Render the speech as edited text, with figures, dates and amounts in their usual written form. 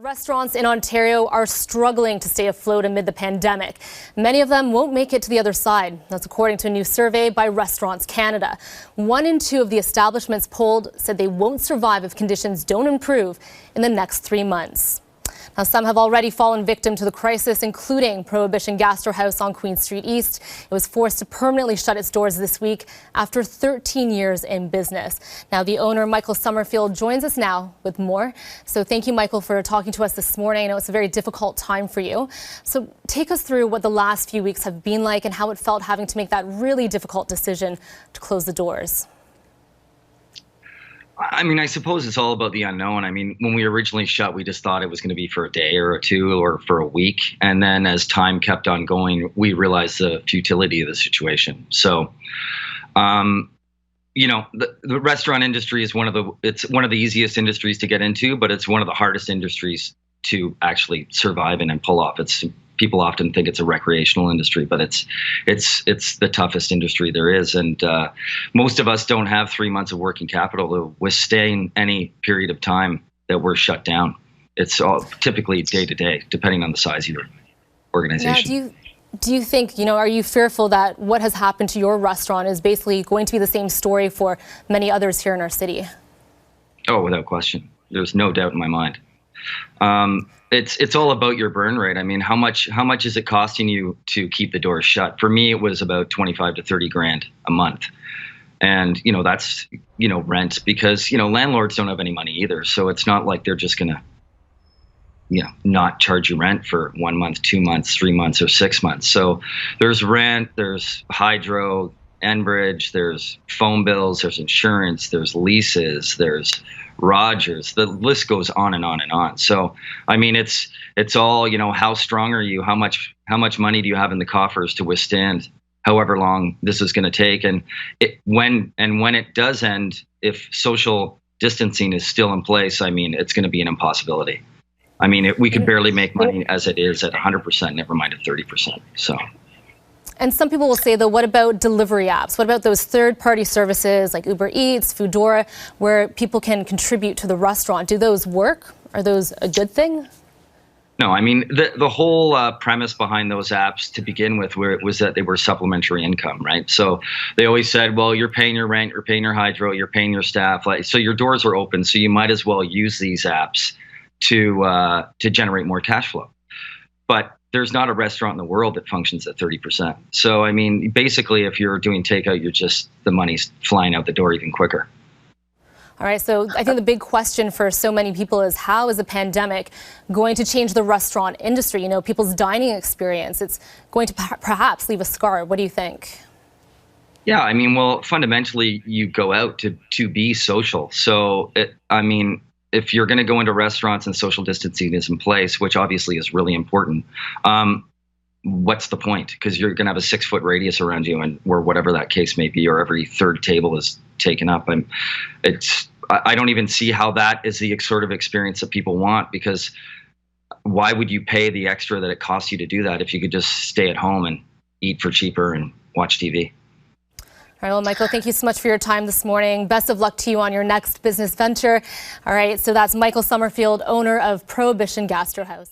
Restaurants in Ontario are struggling to stay afloat amid the pandemic. Many of them won't make it to the other side. That's according to a new survey by Restaurants Canada. 1 in 2 of the establishments polled said they won't survive if conditions don't improve in the next 3 months. Now, some have already fallen victim to the crisis, including Prohibition Gastro House on Queen Street East. It was forced to permanently shut its doors this week after 13 years in business. Now, the owner, Michael Summerfield, joins us now with more. So thank you, Michael, for talking to us this morning. I know it's a very difficult time for you. So take us through what the last few weeks have been like and how it felt having to make that really difficult decision to close the doors. I mean, I suppose it's all about the unknown. I mean, when we originally shut, we just thought it was going to be for a day or two or for a week. And then as time kept on going, we realized the futility of the situation. So, you know, the restaurant industry is one of the easiest industries to get into, but it's one of the hardest industries to actually survive in and pull off. People often think it's a recreational industry, but it's the toughest industry there is. And most of us don't have 3 months of working capital to withstand any period of time that we're shut down. It's all typically day to day, depending on the size of your organization. Yeah, do you think, are you fearful that what has happened to your restaurant is basically going to be the same story for many others here in our city? Oh, without question. There's no doubt in my mind. It's all about your burn rate. I mean, how much is it costing you to keep the doors shut? For me, it was about 25 to 30 grand a month. And, that's, rent, because, landlords don't have any money either. So it's not like they're just going to, not charge you rent for 1 month, 2 months, 3 months, or 6 months. So there's rent, there's hydro, Enbridge, there's phone bills, there's insurance, there's leases, there's Rogers. The list goes on and on and on. So, I mean, it's all, how strong are you? How much money do you have in the coffers to withstand however long this is going to take? And when it does end, if social distancing is still in place, I mean, it's going to be an impossibility. I mean, we could barely make money as it is at 100%, never mind at 30%. So. And some people will say, though, what about delivery apps? What about those third-party services like Uber Eats, Foodora, where people can contribute to the restaurant? Do those work? Are those a good thing? No, I mean, the whole premise behind those apps to begin with was that they were supplementary income, right? So they always said, well, you're paying your rent, you're paying your hydro, you're paying your staff. So your doors are open, so you might as well use these apps to generate more cash flow. But there's not a restaurant in the world that functions at 30%. So, I mean, basically, if you're doing takeout, the money's flying out the door even quicker. All right. So I think the big question for so many people is, how is the pandemic going to change the restaurant industry? People's dining experience. It's going to perhaps leave a scar. What do you think? Yeah, I mean, well, fundamentally, you go out to be social. So, if you're going to go into restaurants and social distancing is in place, which obviously is really important, what's the point? Because you're going to have a 6-foot radius around you, or whatever that case may be, or every third table is taken up. And I don't even see how that is the sort of experience that people want, because why would you pay the extra that it costs you to do that if you could just stay at home and eat for cheaper and watch TV? All right, well, Michael, thank you so much for your time this morning. Best of luck to you on your next business venture. All right, so that's Michael Summerfield, owner of Prohibition Gastro House.